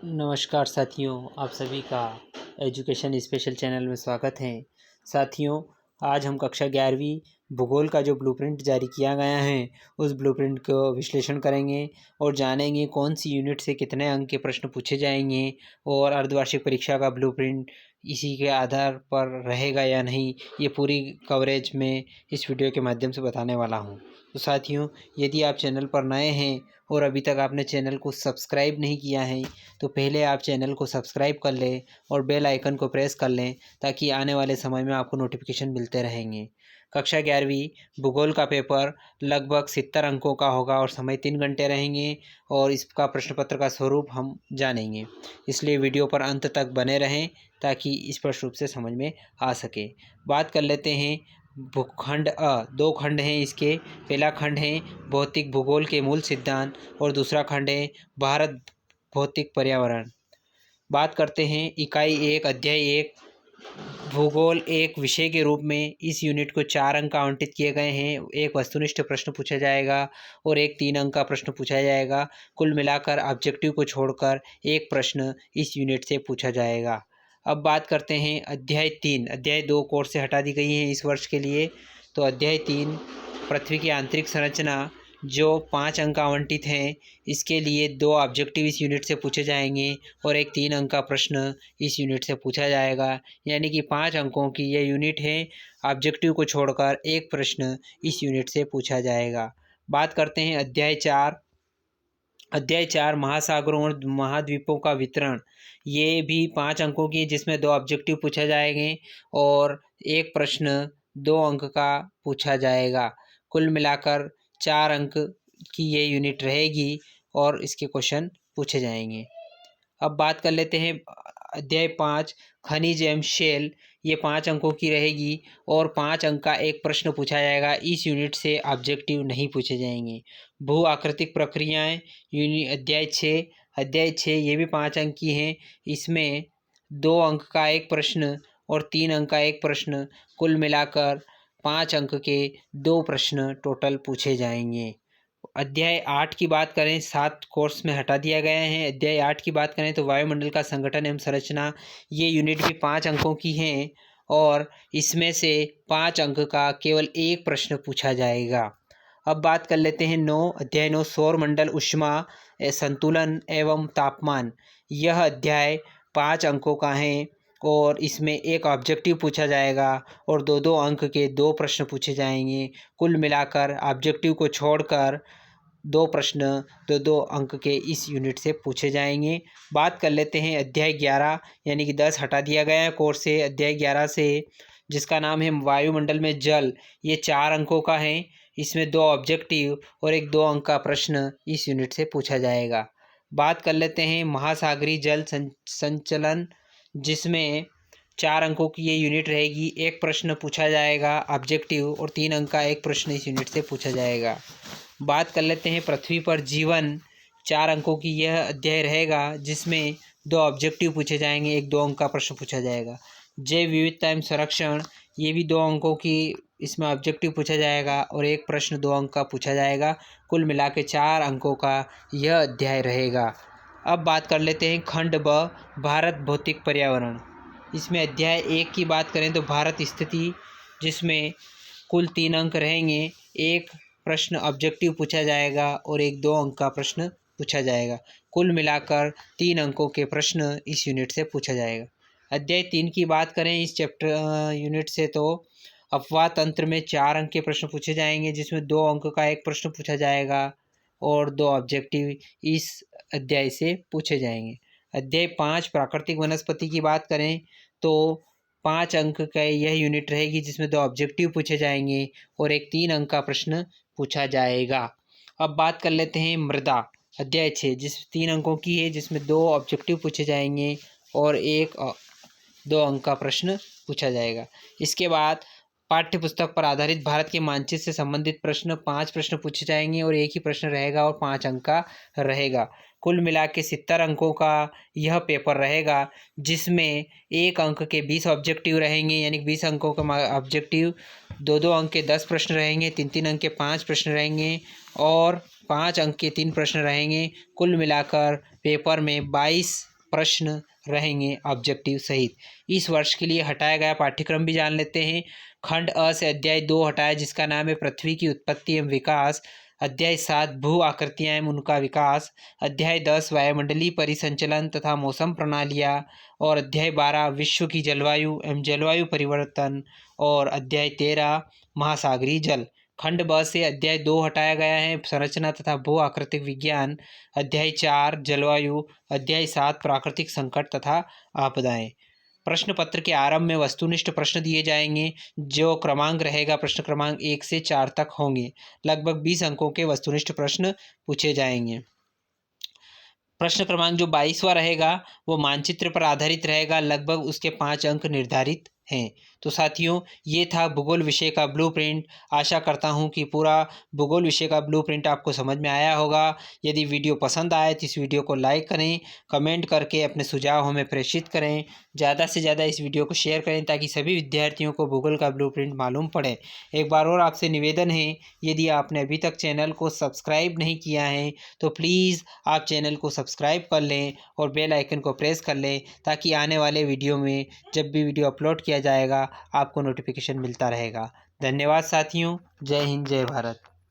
नमस्कार साथियों, आप सभी का एजुकेशन स्पेशल चैनल में स्वागत है। साथियों, आज हम कक्षा 11वीं भूगोल का जो ब्लूप्रिंट जारी किया गया है उस ब्लूप्रिंट को विश्लेषण करेंगे और जानेंगे कौन सी यूनिट से कितने अंक के प्रश्न पूछे जाएंगे और अर्धवार्षिक परीक्षा का ब्लूप्रिंट इसी के आधार पर रहेगा या नहीं, ये पूरी कवरेज में इस वीडियो के माध्यम से बताने वाला हूँ। तो साथियों, यदि आप चैनल पर नए हैं और अभी तक आपने चैनल को सब्सक्राइब नहीं किया है तो पहले आप चैनल को सब्सक्राइब कर लें और बेल आइकन को प्रेस कर लें ताकि आने वाले समय में आपको नोटिफिकेशन मिलते रहेंगे। कक्षा 11वीं भूगोल का पेपर लगभग 70 अंकों का होगा और समय 3 घंटे रहेंगे और इसका प्रश्न पत्र का स्वरूप हम जानेंगे, इसलिए वीडियो पर अंत तक बने रहें ताकि स्पष्ट रूप से समझ में आ सके। बात कर लेते हैं भूखंड दो खंड हैं इसके। पहला खंड है भौतिक भूगोल के मूल सिद्धांत और दूसरा खंड है भारत भौतिक पर्यावरण। बात करते हैं इकाई 1 अध्याय 1 भूगोल एक विषय के रूप में इस यूनिट को 4 अंक आवंटित किए गए हैं। एक वस्तुनिष्ठ प्रश्न पूछा जाएगा और एक 3 अंक का प्रश्न पूछा जाएगा। कुल मिलाकर ऑब्जेक्टिव को छोड़कर एक प्रश्न इस यूनिट से पूछा जाएगा। अब बात करते हैं अध्याय 3। अध्याय 2 कोर्स से हटा दी गई है इस वर्ष के लिए। तो अध्याय 3 पृथ्वी की आंतरिक संरचना जो 5 अंक आवंटित हैं, इसके लिए 2 ऑब्जेक्टिव इस यूनिट से पूछे जाएंगे और एक 3 अंक का प्रश्न इस यूनिट से पूछा जाएगा, यानी कि 5 अंकों की यह यूनिट है। ऑब्जेक्टिव को छोड़कर एक प्रश्न इस यूनिट से पूछा जाएगा। बात करते हैं अध्याय 4। अध्याय 4 महासागरों और महाद्वीपों का वितरण, ये भी 5 अंकों की, जिसमें 2 ऑब्जेक्टिव पूछा जाएंगे और एक प्रश्न 2 अंक का पूछा जाएगा। कुल मिलाकर 4 अंक की ये यूनिट रहेगी और इसके क्वेश्चन पूछे जाएंगे। अब बात कर लेते हैं अध्याय 5 खनिज एवं शेल, ये 5 अंकों की रहेगी और 5 अंक का एक प्रश्न पूछा जाएगा। इस यूनिट से ऑब्जेक्टिव नहीं पूछे जाएंगे। भू आकृतिक प्रक्रियाएं अध्याय 6। अध्याय 6 ये भी 5 अंक की हैं। इसमें 2 अंक का एक प्रश्न और 3 अंक का एक प्रश्न, कुल मिलाकर 5 अंक के 2 प्रश्न टोटल पूछे जाएंगे। अध्याय 8 की बात करें, 7 कोर्स में हटा दिया गया है। अध्याय 8 की बात करें तो वायुमंडल का संगठन एवं संरचना, ये यूनिट भी 5 अंकों की हैं और इसमें से 5 अंक का केवल एक प्रश्न पूछा जाएगा। अब बात कर लेते हैं 9 अध्याय 9 सौर मंडल ऊष्मा संतुलन एवं तापमान, यह अध्याय 5 अंकों का है और इसमें एक ऑब्जेक्टिव पूछा जाएगा और 2-2 अंक के 2 प्रश्न पूछे जाएंगे। कुल मिलाकर ऑब्जेक्टिव को छोड़कर 2 प्रश्न 2-2 अंक के इस यूनिट से पूछे जाएंगे। बात कर लेते हैं अध्याय 11, यानी कि 10 हटा दिया गया है कोर्स से। अध्याय 11 से, जिसका नाम है वायुमंडल में जल, ये 4 अंकों का है। इसमें 2 ऑब्जेक्टिव और एक 2 अंक का प्रश्न इस यूनिट से पूछा जाएगा। बात कर लेते हैं महासागरीय जल संचलन, जिसमें 4 अंकों की ये यूनिट रहेगी। एक प्रश्न पूछा जाएगा ऑब्जेक्टिव और 3 अंक का एक प्रश्न इस यूनिट से पूछा जाएगा। बात कर लेते हैं पृथ्वी पर जीवन, 4 अंकों की यह अध्याय रहेगा, जिसमें 2 ऑब्जेक्टिव पूछे जाएंगे, एक 2 अंक का प्रश्न पूछा जाएगा। जैव विविधता एवं संरक्षण, ये भी 2 अंकों की, इसमें ऑब्जेक्टिव पूछा जाएगा और एक प्रश्न 2 अंक का पूछा जाएगा। कुल मिला के 4 अंकों का यह अध्याय रहेगा। अब बात कर लेते हैं खंड ब भारत भौतिक पर्यावरण। इसमें अध्याय 1 की बात करें तो भारत स्थिति, जिसमें कुल 3 अंक रहेंगे। एक प्रश्न ऑब्जेक्टिव पूछा जाएगा और एक 2 अंक का प्रश्न पूछा जाएगा। कुल मिलाकर 3 अंकों के प्रश्न इस यूनिट से पूछा जाएगा। अध्याय 3 की बात करें इस चैप्टर यूनिट से तो अपवाह तंत्र में 4 अंक के प्रश्न पूछे जाएंगे, जिसमें 2 अंक का एक प्रश्न पूछा जाएगा और 2 ऑब्जेक्टिव इस अध्याय से पूछे जाएंगे। अध्याय 5 प्राकृतिक वनस्पति की बात करें तो 5 अंक का यह यूनिट रहेगी, जिसमें 2 ऑब्जेक्टिव पूछे जाएंगे और एक 3 अंक का प्रश्न पूछा जाएगा। अब बात कर लेते हैं मृदा, अध्याय 6, जिस 3 अंकों की है, जिसमें 2 ऑब्जेक्टिव पूछे जाएंगे और एक 2 अंक का प्रश्न पूछा जाएगा। इसके बाद पाठ्य पुस्तक पर आधारित भारत के मानचित्र से संबंधित प्रश्न, 5 प्रश्न पूछे जाएंगे और एक ही प्रश्न रहेगा और 5 अंक का रहेगा। कुल मिला के 70 अंकों का यह पेपर रहेगा, जिसमें 1 अंक के 20 ऑब्जेक्टिव रहेंगे, यानी 20 अंकों का ऑब्जेक्टिव, 2-2 अंक के 10 प्रश्न रहेंगे, 3-3 अंक के 5 प्रश्न रहेंगे और 5 अंक के 3 प्रश्न रहेंगे। कुल मिलाकर पेपर में 22 प्रश्न रहेंगे ऑब्जेक्टिव सहित। इस वर्ष के लिए हटाया गया पाठ्यक्रम भी जान लेते हैं। खंड अ से अध्याय 2 हटाया, जिसका नाम है पृथ्वी की उत्पत्ति एवं विकास। अध्याय 7 भू आकृतियाँ एवं उनका विकास। अध्याय 10 वायुमंडलीय परिसंचलन तथा मौसम प्रणालियाँ। और अध्याय 12 विश्व की जलवायु एवं जलवायु परिवर्तन। और अध्याय 13 महासागरीय जल। खंड ब से अध्याय 2 हटाया गया है, संरचना तथा भू आकृतिक विज्ञान। अध्याय 4 जलवायु। अध्याय 7 प्राकृतिक संकट तथा आपदाएं। प्रश्न पत्र के आरंभ में वस्तुनिष्ठ प्रश्न दिए जाएंगे, जो क्रमांक रहेगा प्रश्न क्रमांक 1 से 4 तक होंगे। लगभग 20 अंकों के वस्तुनिष्ठ प्रश्न पूछे जाएंगे। प्रश्न क्रमांक जो 22वां रहेगा वो मानचित्र पर आधारित रहेगा, लगभग उसके 5 अंक निर्धारित हैं। तो साथियों, ये था भूगोल विषय का ब्लूप्रिंट। आशा करता हूँ कि पूरा भूगोल विषय का ब्लूप्रिंट आपको समझ में आया होगा। यदि वीडियो पसंद आए तो इस वीडियो को लाइक करें, कमेंट करके अपने सुझाव हमें प्रेषित करें। ज़्यादा से ज़्यादा इस वीडियो को शेयर करें ताकि सभी विद्यार्थियों को भूगोल का ब्लूप्रिंट मालूम पड़े। एक बार और आपसे निवेदन है, यदि आपने अभी तक चैनल को सब्सक्राइब नहीं किया है तो प्लीज़ आप चैनल को सब्सक्राइब कर लें और बेल आइकन को प्रेस कर लें, ताकि आने वाले वीडियो में जब भी वीडियो अपलोड किया जाएगा आपको नोटिफिकेशन मिलता रहेगा। धन्यवाद साथियों। जय हिंद, जय भारत।